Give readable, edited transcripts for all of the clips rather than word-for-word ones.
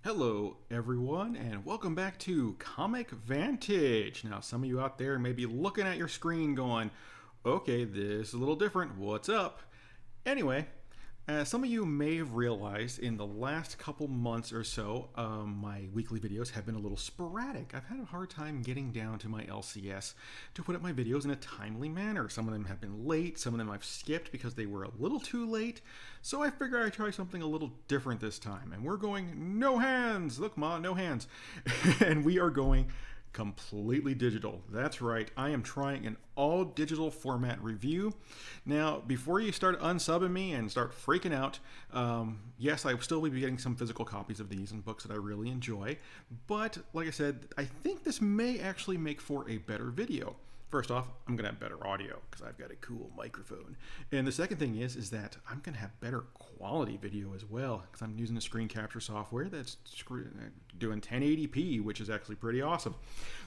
Hello, everyone, and welcome back to Comic Vantage. Now, some of you out there may be looking at your screen going, okay, this is a little different. What's up? Anyway, as some of you may have realized, in the last couple months or so, my weekly videos have been a little sporadic. I've had a hard time getting down to my LCS to put up my videos in a timely manner. Some of them have been late, some of them I've skipped because they were a little too late. So I figured I'd try something a little different this time. And we're going no hands. Look, Ma, no hands. And we are going completely digital. That's right. I am trying an all digital format review. Now, before you start unsubbing me and start freaking out, yes, I still will be getting some physical copies of these and books that I really enjoy. But like I said, I think this may actually make for a better video. First off, I'm going to have better audio because I've got a cool microphone. And the second thing is that I'm going to have better quality video as well because I'm using a screen capture software that's doing 1080p, which is actually pretty awesome.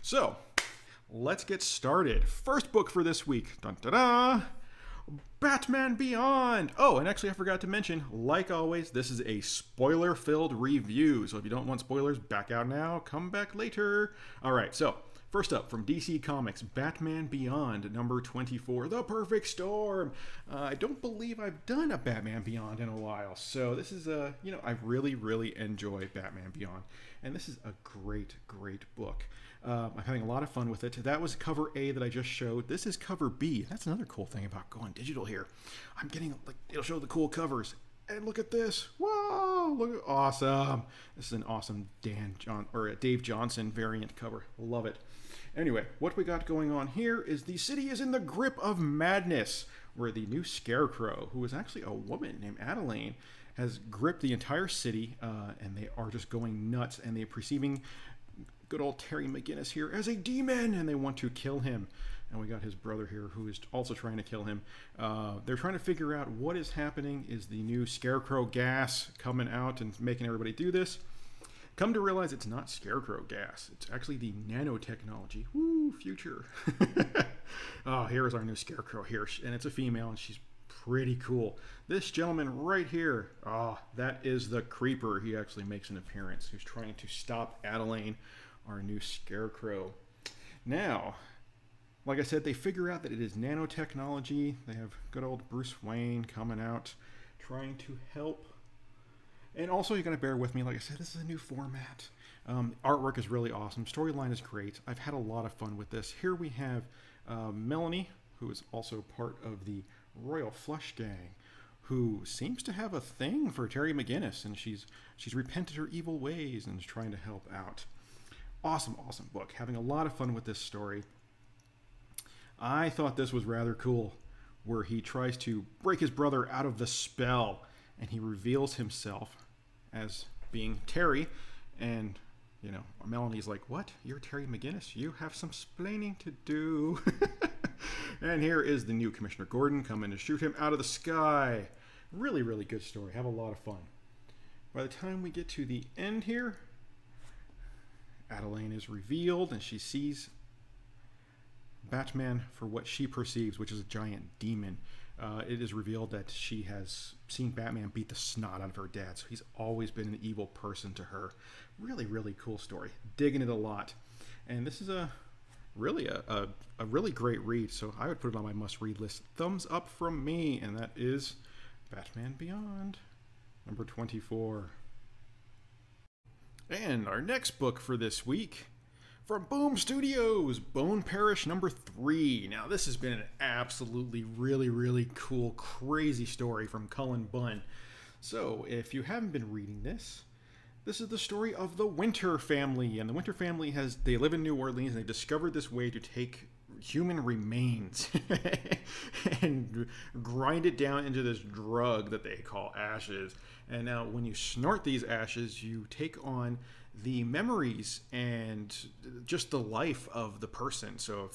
So, let's get started. First book for this week. Dun, da, da, Batman Beyond. Oh, and actually I forgot to mention, like always, this is a spoiler-filled review. So if you don't want spoilers, back out now, come back later. All right, so first up, from DC Comics, Batman Beyond, number 24, The Perfect Storm. I don't believe I've done a Batman Beyond in a while, so this is I really enjoy Batman Beyond, and this is a great book. I'm having a lot of fun with it. That was cover A that I just showed. This is cover B. That's another cool thing about going digital here. I'm getting, like, it'll show the cool covers. And look at this. Whoa, look, awesome. This is an awesome Dave Johnson variant cover. Love it. Anyway, what we got going on here is the city is in the grip of madness, where the new Scarecrow, who is actually a woman named Adeline, has gripped the entire city, and they are just going nuts, and they're perceiving good old Terry McGinnis here as a demon, and they want to kill him. And we got his brother here who is also trying to kill him. They're trying to figure out what is happening. Is the new Scarecrow gas coming out and making everybody do this? Come to realize it's not Scarecrow gas. It's actually the nanotechnology. Woo, future. Oh, here's our new Scarecrow here. And it's a female, and she's pretty cool. This gentleman right here, that is the Creeper. He actually makes an appearance. He's trying to stop Adeline, our new Scarecrow. Now, like I said, they figure out that it is nanotechnology. They have good old Bruce Wayne coming out, trying to help. And also, you're going to bear with me. Like I said, this is a new format. Artwork is really awesome. Storyline is great. I've had a lot of fun with this. Here we have Melanie, who is also part of the Royal Flush Gang, who seems to have a thing for Terry McGinnis, and she's repented her evil ways and is trying to help out. Awesome book. Having a lot of fun with this story. I thought this was rather cool, where he tries to break his brother out of the spell, and he reveals himself as being Terry, and, you know, Melanie's like, what? You're Terry McGinnis? You have some splaining to do. And here is the new Commissioner Gordon coming to shoot him out of the sky. Really good story. Have a lot of fun. By the time we get to the end here, Adeline is revealed, and she sees Batman for what she perceives, which is a giant demon. It is revealed that she has seen Batman beat the snot out of her dad, so he's always been an evil person to her. Really cool story. Digging it a lot. And this is a really great read, so I would put it on my must-read list. Thumbs up from me, and that is Batman Beyond, number 24. And our next book for this week, from Boom Studios, Parish number 3. Now, this has been an absolutely really cool, crazy story from Cullen Bunn. So, if you haven't been reading this, this is the story of the Winter family. And the Winter family they live in New Orleans, and they discovered this way to take human remains and grind it down into this drug that they call ashes. And now when you snort these ashes, you take on the memories and just the life of the person. So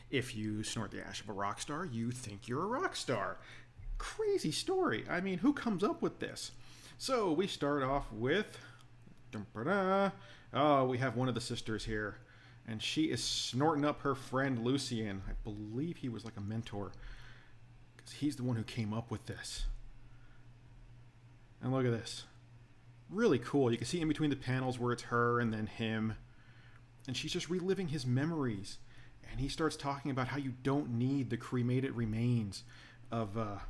if you snort the ash of a rock star, you think you're a rock star. Crazy story. I mean, who comes up with this? So we start off with, we have one of the sisters here, and she is snorting up her friend Lucien. I believe he was like a mentor, because he's the one who came up with this. And look at this. Really cool. You can see in between the panels where it's her and then him. And she's just reliving his memories. And he starts talking about how you don't need the cremated remains of a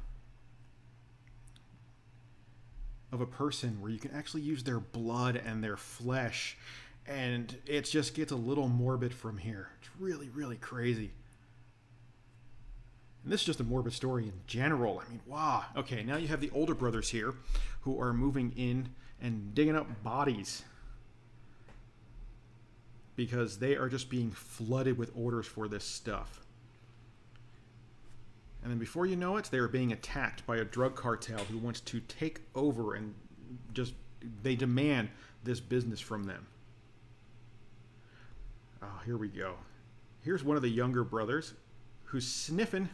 person, where you can actually use their blood and their flesh. And it just gets a little morbid from here. It's really, really crazy. And this is just a morbid story in general. I mean, wow. Okay, now you have the older brothers here who are moving in and digging up bodies because they are just being flooded with orders for this stuff. And then before you know it, they are being attacked by a drug cartel who wants to take over and just, they demand this business from them. Oh, here we go. Here's one of the younger brothers who's sniffing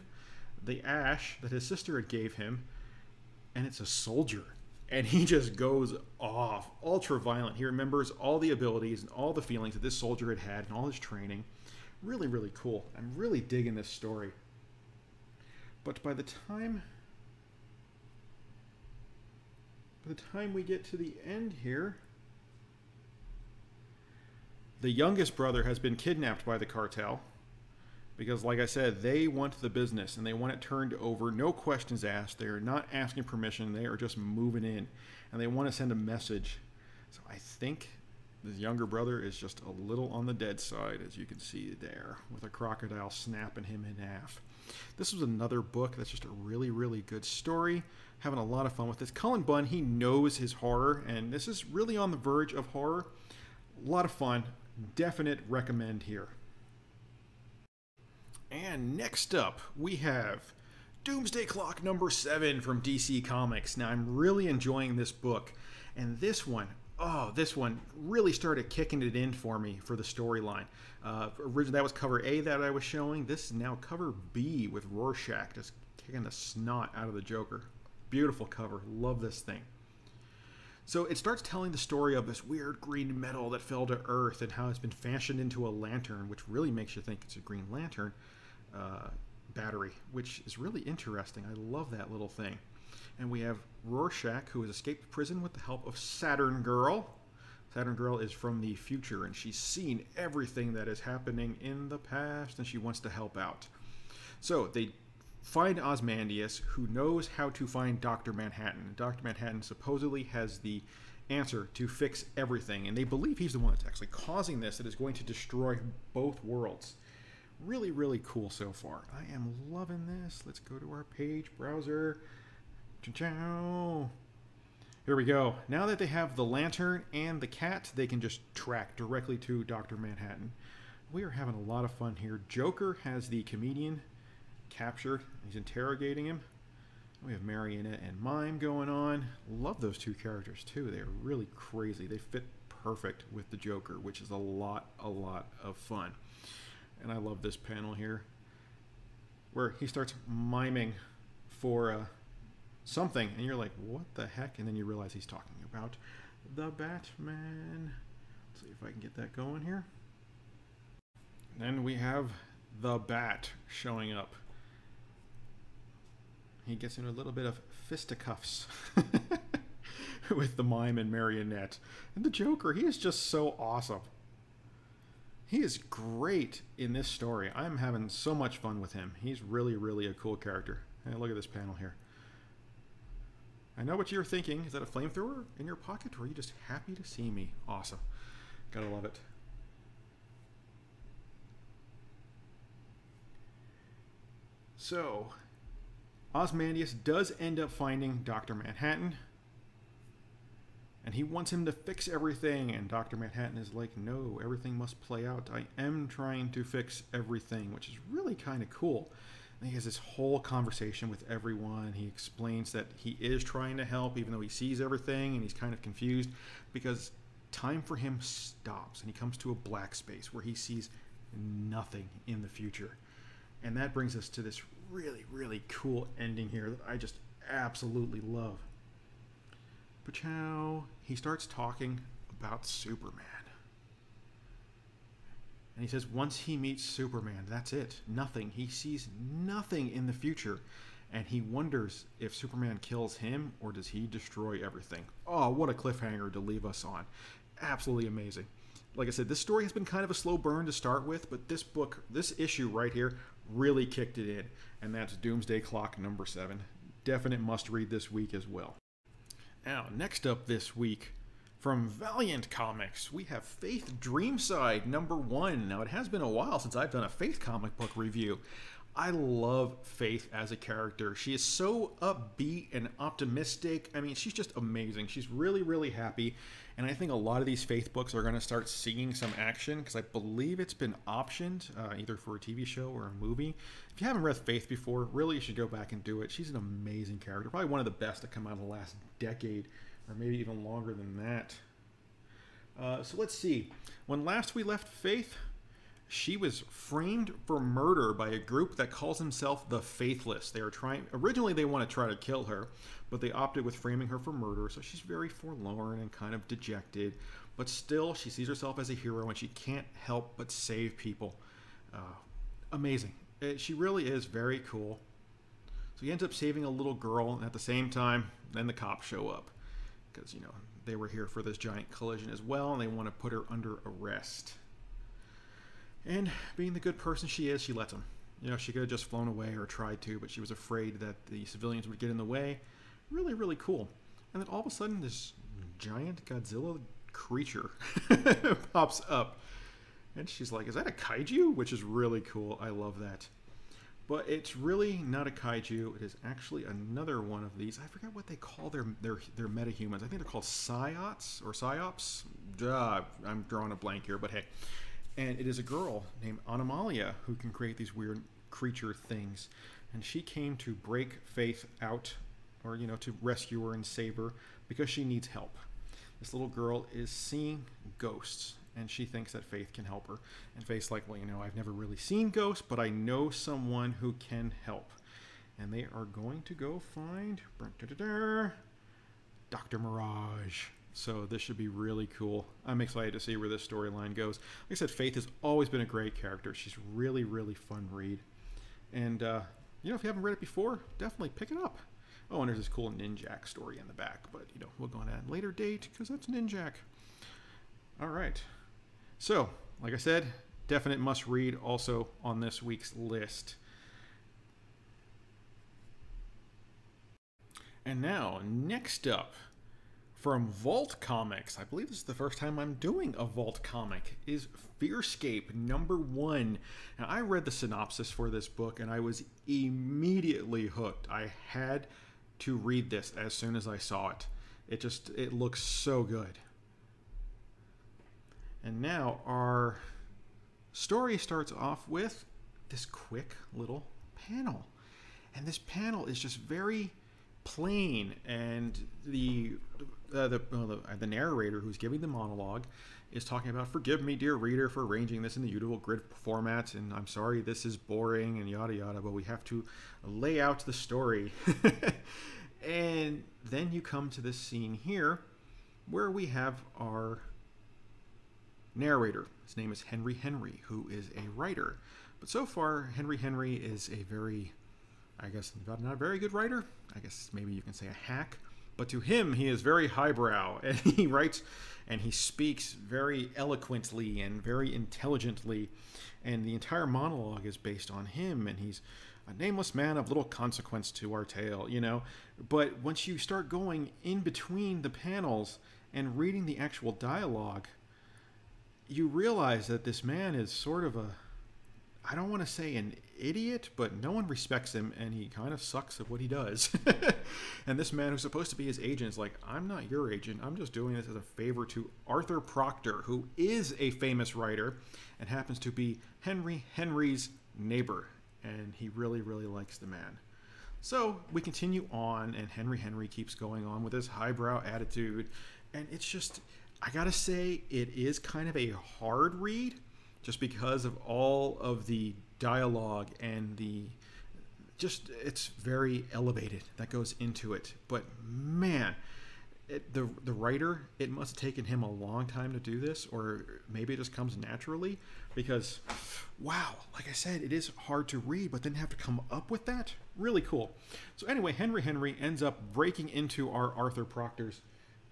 the ash that his sister had gave him, and it's a soldier. And he just goes off, ultra violent. He remembers all the abilities and all the feelings that this soldier had had and all his training. Really, really cool. I'm really digging this story. But by the time we get to the end here, the youngest brother has been kidnapped by the cartel because, like I said, they want the business and they want it turned over. No questions asked. They are not asking permission. They are just moving in, and they want to send a message. So I think the younger brother is just a little on the dead side, as you can see there, with a crocodile snapping him in half. This was another book that's just a really, really good story. Having a lot of fun with this. Cullen Bunn, he knows his horror, and this is really on the verge of horror. A lot of fun. Definite recommend here. And next up, we have Doomsday Clock number 7 from DC Comics. Now, I'm really enjoying this book. And this one, oh, this one really started kicking it in for me for the storyline. Originally, that was cover A that I was showing. This is now cover B with Rorschach just kicking the snot out of the Joker. Beautiful cover. Love this thing. So it starts telling the story of this weird green metal that fell to Earth and how it's been fashioned into a lantern, which really makes you think it's a Green Lantern battery, which is really interesting. I love that little thing. And we have Rorschach, who has escaped prison with the help of Saturn Girl. Saturn Girl is from the future, and she's seen everything that is happening in the past, and she wants to help out. So they find Ozymandias, who knows how to find Dr. Manhattan. Dr. Manhattan supposedly has the answer to fix everything, and they believe he's the one that's actually causing this, that is going to destroy both worlds. Really, really cool so far. I am loving this. Let's go to our page browser. Ciao. Here we go. Now that they have the lantern and the cat, they can just track directly to Dr. Manhattan. We are having a lot of fun here. Joker has the comedian captured. He's interrogating him. We have Marionette and Mime going on. Love those two characters too. They're really crazy. They fit perfect with the Joker, which is a lot of fun. And I love this panel here where he starts miming for something, and you're like, what the heck? And then you realize he's talking about the Batman. Let's see if I can get that going here. Then we have the Bat showing up. He gets into a little bit of fisticuffs with the Mime and Marionette. And the Joker, he is just so awesome. He is great in this story. I'm having so much fun with him. He's really, really a cool character. Hey, look at this panel here. I know what you're thinking. Is that a flamethrower in your pocket, or are you just happy to see me? Awesome. Gotta love it. So, Ozymandias does end up finding Dr. Manhattan, and he wants him to fix everything, and Dr. Manhattan is like, no, everything must play out. I am trying to fix everything, which is really kind of cool. And he has this whole conversation with everyone. He explains that he is trying to help, even though he sees everything, and he's kind of confused, because time for him stops, and he comes to a black space where he sees nothing in the future. And that brings us to this really, really cool ending here that I just absolutely love. Pachow. He starts talking about Superman. And he says once he meets Superman, that's it. Nothing. He sees nothing in the future. and he wonders if Superman kills him or does he destroy everything. Oh, what a cliffhanger to leave us on. Absolutely amazing. Like I said, this story has been kind of a slow burn to start with, but this book, this issue right here, really kicked it in, and that's Doomsday Clock number 7. Definite must read this week as well. Now, next up this week, from Valiant Comics, we have Faith Dreamside number 1. Now, it has been a while since I've done a Faith comic book review. I love Faith as a character. She is so upbeat and optimistic. I mean, she's just amazing. She's really, really happy. And I think a lot of these Faith books are going to start seeing some action because I believe it's been optioned either for a TV show or a movie. If you haven't read Faith before, really you should go back and do it. She's an amazing character. Probably one of the best to come out of the last decade, or maybe even longer than that. So let's see. When last we left Faith, she was framed for murder by a group that calls himself the Faithless. They are originally they want to try to kill her, but they opted with framing her for murder, so she's very forlorn and kind of dejected, but still she sees herself as a hero and she can't help but save people. Amazing. She really is very cool. So he ends up saving a little girl, and at the same time, then the cops show up because, you know, they were here for this giant collision as well, and they want to put her under arrest. And being the good person she is, she lets him. You know, she could have just flown away or tried to, but she was afraid that the civilians would get in the way. Really, really cool. And then all of a sudden, this giant Godzilla creature pops up. And she's like, is that a kaiju? Which is really cool. I love that. But it's really not a kaiju. It is actually another one of these. I forget what they call their metahumans. I think they're called psyops or psyops. I'm drawing a blank here, but hey. And it is a girl named Anomalia who can create these weird creature things. And she came to break Faith out, or, you know, to rescue her and save her because she needs help. This little girl is seeing ghosts, and she thinks that Faith can help her. And Faith's like, well, you know, I've never really seen ghosts, but I know someone who can help. And they are going to go find Dr. Mirage. So this should be really cool. I'm excited to see where this storyline goes. Like I said, Faith has always been a great character. She's really, really fun read. And, you know, if you haven't read it before, definitely pick it up. Oh, and there's this cool Ninjak story in the back. But, you know, we'll go on at a later date because that's Ninjak. All right. So, like I said, definite must read also on this week's list. And now, next up, from Vault Comics, I believe this is the first time I'm doing a Vault comic, is Fearscape number 1. Now, I read the synopsis for this book and I was immediately hooked. I had to read this as soon as I saw it. It looks so good. And now our story starts off with this quick little panel. And this panel is just very plain, and the narrator who's giving the monologue is talking about, forgive me, dear reader, for arranging this in the usual grid format, and I'm sorry this is boring and yada yada, but we have to lay out the story. And then you come to this scene here where we have our narrator. His name is Henry, who is a writer. But so far, Henry is a very, I guess, not a very good writer. I guess maybe you can say a hack. But to him, he is very highbrow, and he writes and he speaks very eloquently and very intelligently. And the entire monologue is based on him, and he's a nameless man of little consequence to our tale, you know. But once you start going in between the panels and reading the actual dialogue, you realize that this man is sort of a, I don't want to say an idiot, but no one respects him, and he kind of sucks at what he does. And this man who's supposed to be his agent is like, I'm not your agent. I'm just doing this as a favor to Arthur Proctor, who is a famous writer and happens to be Henry's neighbor. And he really, really likes the man. So we continue on, and Henry keeps going on with his highbrow attitude. And it's just, I gotta say, it is kind of a hard read, just because of all of the dialogue and it's very elevated that goes into it. But man, The writer, it must have taken him a long time to do this, or maybe it just comes naturally, because wow, like I said, it is hard to read, but then have to come up with that. Really cool. So anyway, Henry ends up breaking into our Arthur Proctor's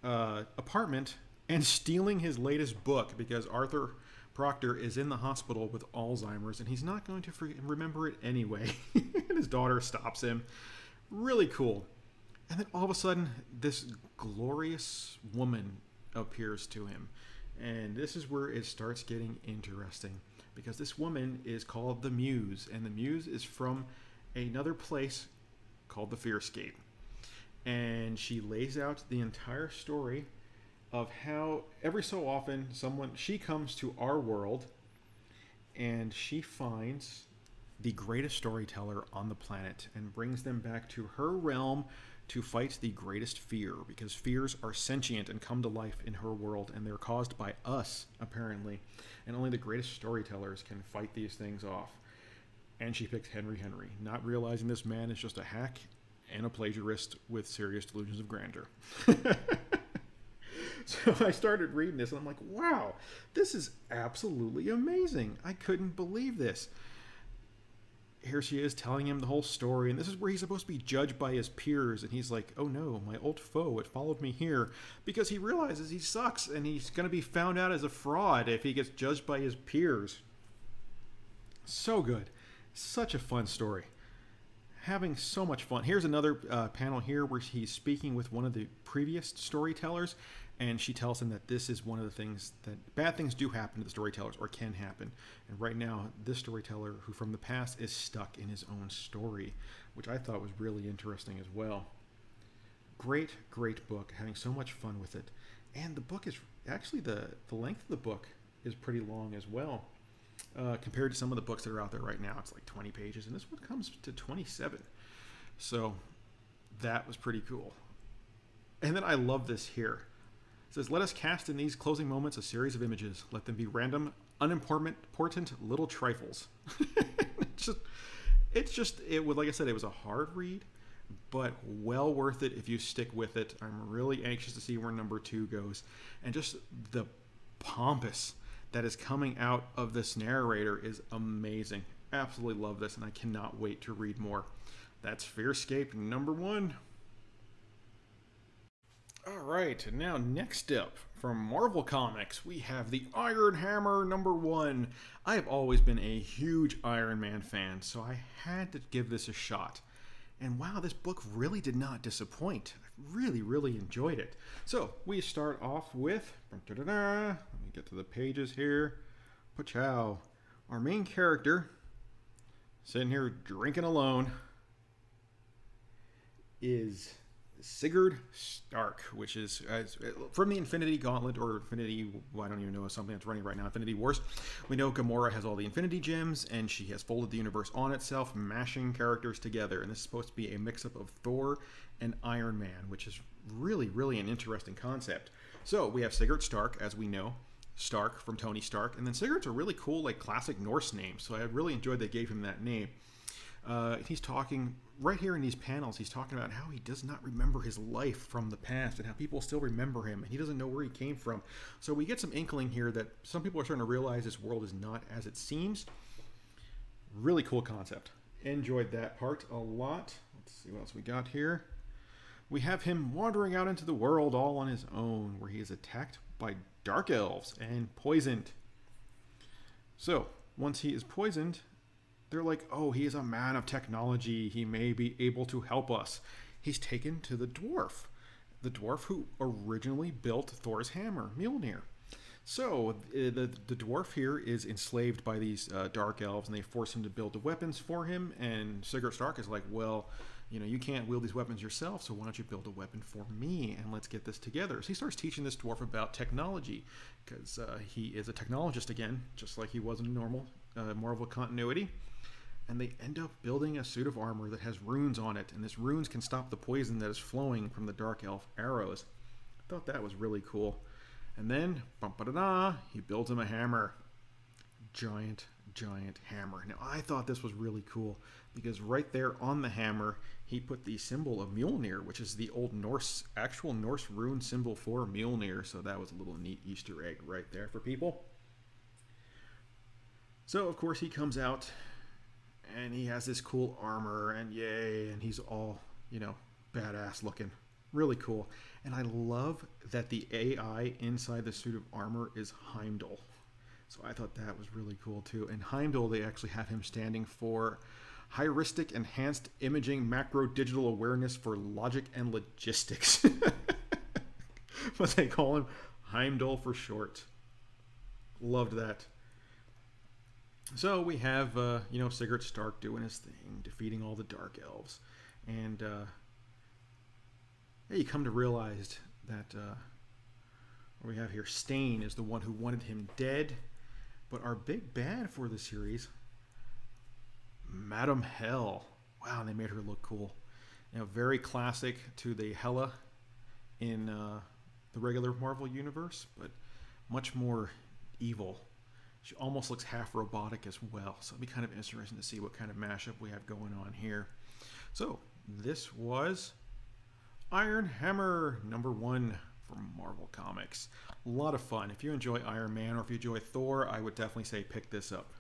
apartment and stealing his latest book, because Arthur Proctor is in the hospital with Alzheimer's and he's not going to remember it anyway. And his daughter stops him. Really cool. And then all of a sudden, this glorious woman appears to him. And this is where it starts getting interesting, because this woman is called the Muse, and the Muse is from another place called the Fearscape. And she lays out the entire story of how every so often she comes to our world and she finds the greatest storyteller on the planet and brings them back to her realm to fight the greatest fear, because fears are sentient and come to life in her world, and they're caused by us, apparently, and only the greatest storytellers can fight these things off. And she picked Henry, not realizing this man is just a hack and a plagiarist with serious delusions of grandeur. So I started reading this and I'm like, wow, this is absolutely amazing. I couldn't believe this. Here she is telling him the whole story, and this is where he's supposed to be judged by his peers, and he's like, oh no, my old foe, it followed me here, because he realizes he sucks and he's going to be found out as a fraud if he gets judged by his peers. So good. Such a fun story. Having so much fun. Here's another panel here where he's speaking with one of the previous storytellers, and she tells him that this is one of the things that bad things do happen to the storytellers, or can happen. And right now, this storyteller, who from the past, is stuck in his own story, which I thought was really interesting as well. Great, great book. Having so much fun with it. And the book is actually, the length of the book is pretty long as well. Compared to some of the books that are out there right now. It's like 20 pages, and this one comes to 27. So that was pretty cool. And then I love this here. It says, let us cast in these closing moments a series of images. Let them be random, unimportant little trifles. Like I said, it was a hard read, but well worth it if you stick with it. I'm really anxious to see where number 2 goes. And just the pompous that is coming out of this narrator is amazing. Absolutely love this, and I cannot wait to read more. That's Fearscape number 1. All right, now next up from Marvel Comics, we have the Iron Hammer number 1. I have always been a huge Iron Man fan, so I had to give this a shot. And wow, this book really did not disappoint. I really, really enjoyed it. So we start off with, let me get to the pages here. Pachow. Our main character, sitting here drinking alone, is Sigurd Stark, which is from the Infinity Gauntlet, or Infinity, I don't even know, something that's running right now, Infinity Wars. We know Gamora has all the Infinity Gems, and she has folded the universe on itself, mashing characters together. And this is supposed to be a mix-up of Thor and Iron Man, which is really, really an interesting concept. So we have Sigurd Stark, as we know, Stark from Tony Stark, and then Sigurd's a really cool, like, classic Norse name, so I really enjoyed they gave him that name. He's talking right here in these panels. He's talking about how he does not remember his life from the past and how people still remember him, and he doesn't know where he came from. So we get some inkling here that some people are starting to realize this world is not as it seems. Really cool concept. Enjoyed that part a lot. Let's see what else we got here. We have him wandering out into the world all on his own, where he is attacked by dark elves and poisoned. So once he is poisoned, they're like, oh, he is a man of technology. He may be able to help us. He's taken to the dwarf who originally built Thor's hammer, Mjolnir. So the dwarf here is enslaved by these dark elves, and they force him to build the weapons for him. And Sigurd Stark is like, well, you know, you can't wield these weapons yourself, so why don't you build a weapon for me, and let's get this together. So he starts teaching this dwarf about technology, because he is a technologist again, just like he was in normal Marvel continuity. And they end up building a suit of armor that has runes on it, and this runes can stop the poison that is flowing from the dark elf arrows. I thought that was really cool. And then, he builds him a hammer. Giant, giant hammer. Now, I thought this was really cool because right there on the hammer, he put the symbol of Mjolnir, which is the old Norse, actual Norse rune symbol for Mjolnir. So that was a little neat Easter egg right there for people. So, of course, he comes out and he has this cool armor and yay, and he's all, you know, badass looking. Really cool. And I love that the AI inside the suit of armor is Heimdall. So I thought that was really cool too. And Heimdall, they actually have him standing for Heuristic Enhanced Imaging Macro Digital Awareness for Logic and Logistics. But they call him Heimdall for short. Loved that. So we have, you know, Sigurd Stark doing his thing, defeating all the Dark Elves. And yeah, you come to realize that what we have here, Stain is the one who wanted him dead. But our big bad for the series, Madam Hell. Wow, and they made her look cool. You know, very classic to the Hela in the regular Marvel universe, but much more evil. She almost looks half robotic as well. So it'll be kind of interesting to see what kind of mashup we have going on here. So this was Iron Hammer #1 from Marvel Comics. A lot of fun. If you enjoy Iron Man or if you enjoy Thor, I would definitely say pick this up.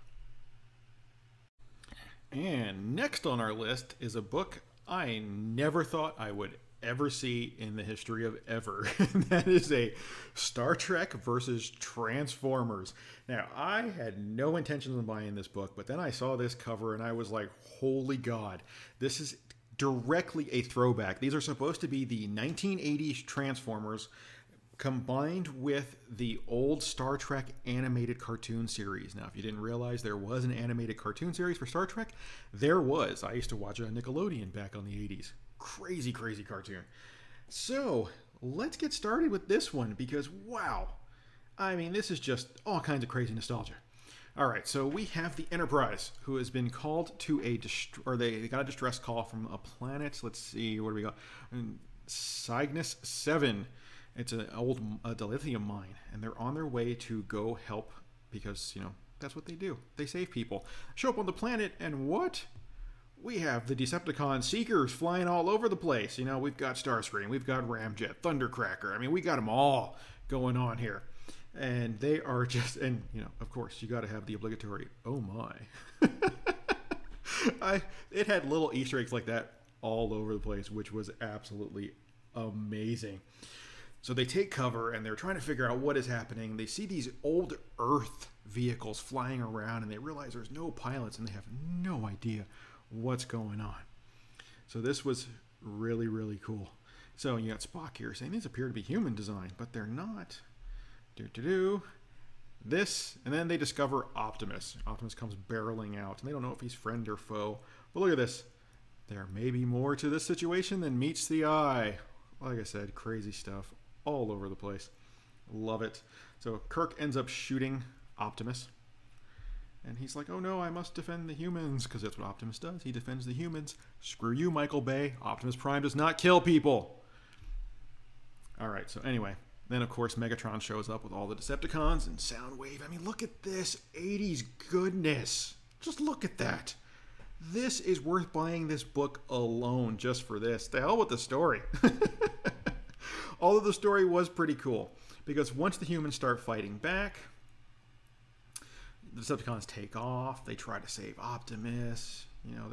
And next on our list is a book I never thought I would ever see in the history of ever. That is a Star Trek versus Transformers. Now, I had no intentions of buying this book, but then I saw this cover and I was like, holy God, this is directly a throwback. These are supposed to be the 1980s Transformers combined with the old Star Trek animated cartoon series. Now, if you didn't realize there was an animated cartoon series for Star Trek, there was. I used to watch it on Nickelodeon back on the 80s. Crazy, crazy cartoon. So, let's get started with this one because, wow. I mean, this is just all kinds of crazy nostalgia. All right, so we have the Enterprise, who has been called to they got a distress call from a planet. Let's see, what do we got? Cygnus 7. It's an old dilithium mine, and they're on their way to go help because, you know, that's what they do. They save people. Show up on the planet, and what? We have the Decepticon Seekers flying all over the place. You know, we've got Starscream, we've got Ramjet, Thundercracker. I mean, we got them all going on here. And they are just, and, you know, of course, you got to have the obligatory, oh my. It had little Easter eggs like that all over the place, which was absolutely amazing. So they take cover and they're trying to figure out what is happening. They see these old Earth vehicles flying around and they realize there's no pilots and they have no idea what's going on. So this was really, really cool. So you got Spock here saying these appear to be human design, but they're not. This, and then they discover Optimus. Optimus comes barreling out, and they don't know if he's friend or foe. But look at this. There may be more to this situation than meets the eye. Like I said, crazy stuff all over the place. Love it. So Kirk ends up shooting Optimus. And he's like, oh no, I must defend the humans, because that's what Optimus does. He defends the humans. Screw you, Michael Bay. Optimus Prime does not kill people. All right, so anyway. Then, of course, Megatron shows up with all the Decepticons and Soundwave. I mean, look at this 80s goodness. Just look at that. This is worth buying this book alone just for this. The hell with the story. Although the story was pretty cool. Because once the humans start fighting back, the Decepticons take off. They try to save Optimus. You know,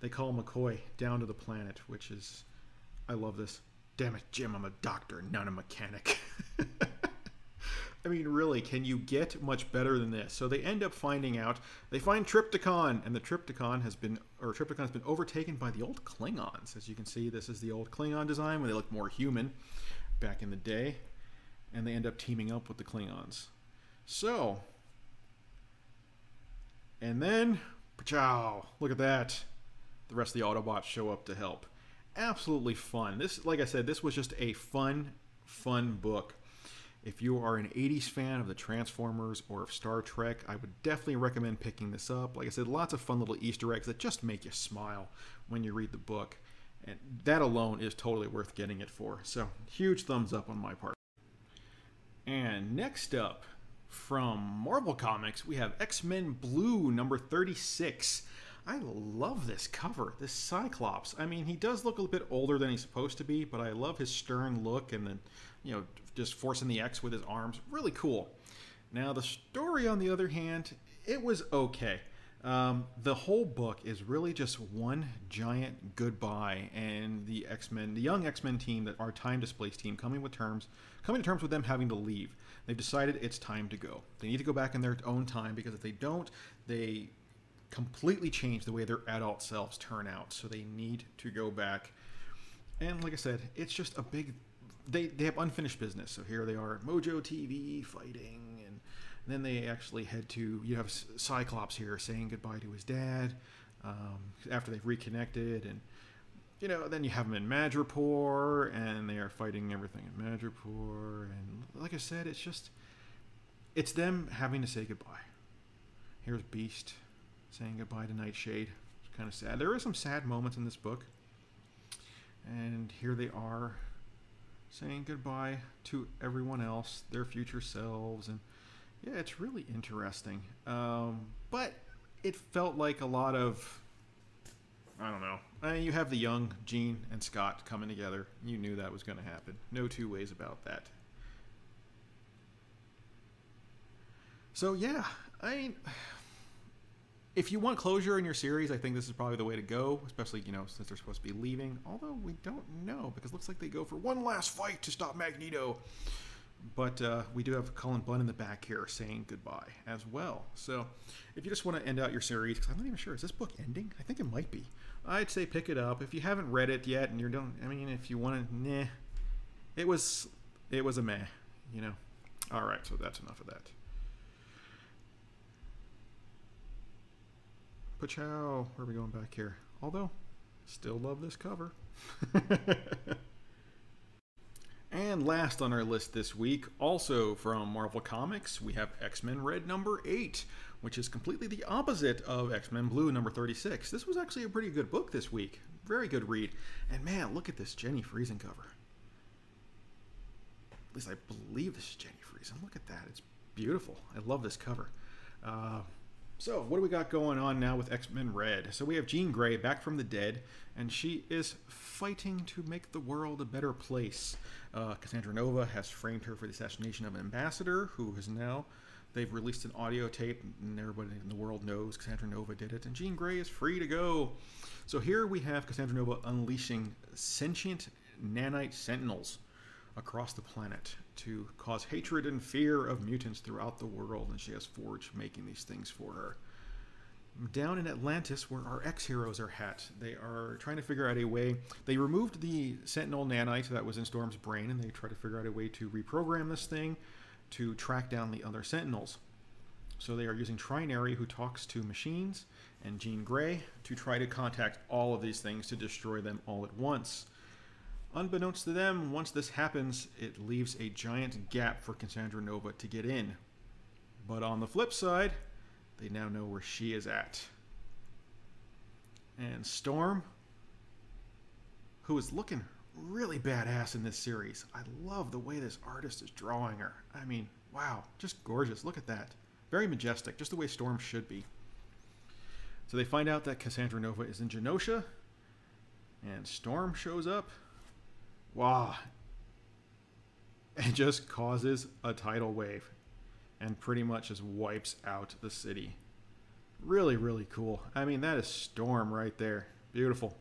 they call McCoy down to the planet, which is, I love this. Damn it, Jim, I'm a doctor, not a mechanic. I mean, really, can you get much better than this? So they end up finding out, they find Trypticon, and the Trypticon has been overtaken by the old Klingons. As you can see, this is the old Klingon design when they look more human back in the day. And they end up teaming up with the Klingons. So, and then, pachow, look at that. The rest of the Autobots show up to help. Absolutely fun. This, like I said, this was just a fun book. If you are an 80s fan of the Transformers or of Star Trek, I would definitely recommend picking this up. Like I said, lots of fun little Easter eggs that just make you smile when you read the book. And that alone is totally worth getting it for. So, huge thumbs up on my part. And next up, From Marvel Comics, we have X-Men Blue number 36. I love this cover, this Cyclops. I mean, he does look a little bit older than he's supposed to be, but I love his stern look and then, you know, just forcing the X with his arms. Really cool. Now, the story, on the other hand, it was okay. The whole book is really just one giant goodbye, and the X-Men, the young X-Men team, that our time displaced team, coming to terms with them having to leave. They've decided it's time to go. They need to go back in their own time, because if they don't, they completely change the way their adult selves turn out. So they need to go back. And like I said, it's just a big... They have unfinished business. So here they are at Mojo TV fighting, and then they actually head to... You have Cyclops here saying goodbye to his dad after they've reconnected, and you know, then you have them in Madripoor, and they are fighting everything in Madripoor. And like I said, it's just... It's them having to say goodbye. Here's Beast saying goodbye to Nightshade. It's kind of sad. There are some sad moments in this book. And here they are saying goodbye to everyone else, their future selves. And yeah, it's really interesting. But it felt like a lot of... I don't know. I mean, you have the young Jean and Scott coming together. You knew that was going to happen. No two ways about that. So yeah, I mean... If you want closure in your series, I think this is probably the way to go, especially, you know, since they're supposed to be leaving. Although we don't know, because it looks like they go for one last fight to stop Magneto. But we do have Cullen Bunn in the back here saying goodbye as well. So if you just want to end out your series, because I'm not even sure, is this book ending? I think it might be. I'd say pick it up. If you haven't read it yet and you're done, I mean, if you want to, nah. It was a meh, you know. All right, so that's enough of that. Pachow, where are we going back here? Although, still love this cover. And last on our list this week, also from Marvel Comics, we have X-Men Red number 8, which is completely the opposite of X-Men Blue number 36. This was actually a pretty good book this week. Very good read. And man, look at this Jenny Friesen cover. At least I believe this is Jenny Friesen. Look at that. It's beautiful. I love this cover. So, what do we got going on now with X-Men Red? So we have Jean Grey back from the dead, and she is fighting to make the world a better place. Cassandra Nova has framed her for the assassination of an ambassador, who is now... They've released an audio tape, and everybody in the world knows Cassandra Nova did it, and Jean Grey is free to go. So here we have Cassandra Nova unleashing sentient nanite sentinels across the planet to cause hatred and fear of mutants throughout the world, and she has Forge making these things for her. Down in Atlantis, where our X-heroes are at, they are trying to figure out a way. They removed the Sentinel nanite that was in Storm's brain, and they try to figure out a way to reprogram this thing to track down the other Sentinels. So they are using Trinary, who talks to machines, and Jean Grey to try to contact all of these things to destroy them all at once. Unbeknownst to them, once this happens, it leaves a giant gap for Cassandra Nova to get in. But on the flip side, they now know where she is at. And Storm, who is looking really badass in this series. I love the way this artist is drawing her. I mean, wow, just gorgeous. Look at that. Very majestic, just the way Storm should be. So they find out that Cassandra Nova is in Genosha, and Storm shows up. Wow. It just causes a tidal wave and pretty much just wipes out the city. Really, really cool. I mean, that is Storm right there. Beautiful.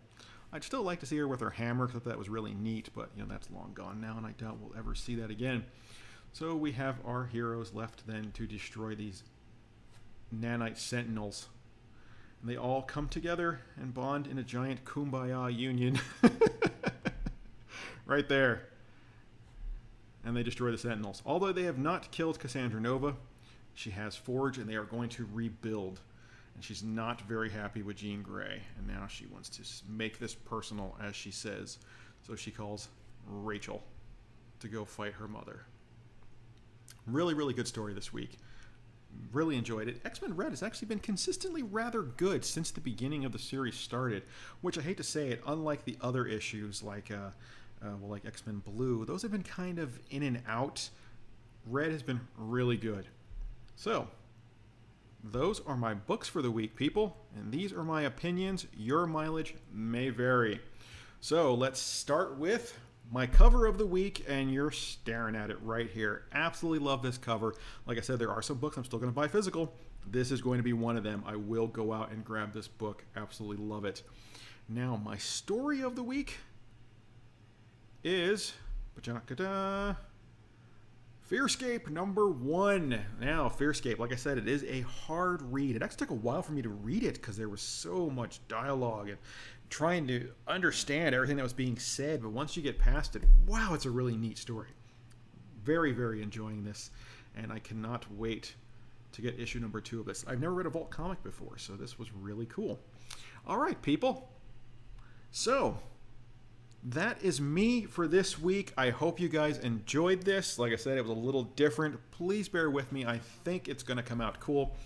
I'd still like to see her with her hammer, because that was really neat, but you know, that's long gone now, and I doubt we'll ever see that again. So we have our heroes left then to destroy these nanite sentinels. And they all come together and bond in a giant kumbaya union. Right there. And they destroy the Sentinels. Although they have not killed Cassandra Nova, she has Forge, and they are going to rebuild. And she's not very happy with Jean Grey. And now she wants to make this personal, as she says. So she calls Rachel to go fight her mother. Really, really good story this week. Really enjoyed it. X-Men Red has actually been consistently rather good since the beginning of the series started. Which I hate to say it, unlike the other issues like like X-Men Blue, those have been kind of in and out. Red has been really good. So, those are my books for the week, people, and these are my opinions. Your mileage may vary. So, let's start with my cover of the week, and you're staring at it right here. Absolutely love this cover. Like I said, there are some books I'm still going to buy physical. This is going to be one of them. I will go out and grab this book. Absolutely love it. Now, my story of the week is Fearscape #1. Now, Fearscape, like I said, it is a hard read. It actually took a while for me to read it because there was so much dialogue and trying to understand everything that was being said. But once you get past it, wow, it's a really neat story. Very, very enjoying this, and I cannot wait to get issue #2 of this. I've never read a Vault comic before, so this was really cool. All right, people. So, that is me for this week. I hope you guys enjoyed this. Like I said, it was a little different. Please bear with me. I think it's going to come out cool.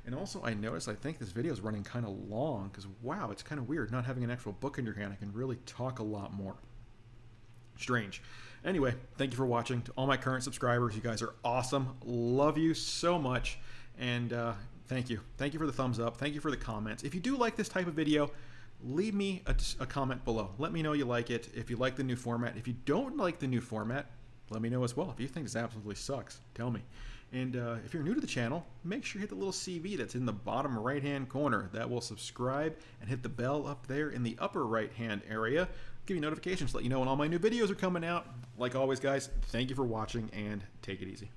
And also, I noticed, I think this video is running kind of long because, wow, it's kind of weird not having an actual book in your hand. I can really talk a lot more. Strange. Anyway, thank you for watching. To all my current subscribers, you guys are awesome. Love you so much. And thank you. Thank you for the thumbs up. Thank you for the comments. If you do like this type of video, leave me a comment below. Let me know you like it. If you like the new format. If you don't like the new format, let me know as well. If you think this absolutely sucks, tell me. And if you're new to the channel, make sure you hit the little CV that's in the bottom right-hand corner. That will subscribe and hit the bell up there in the upper right-hand area. Give you notifications, let you know when all my new videos are coming out. Like always, guys, thank you for watching and take it easy.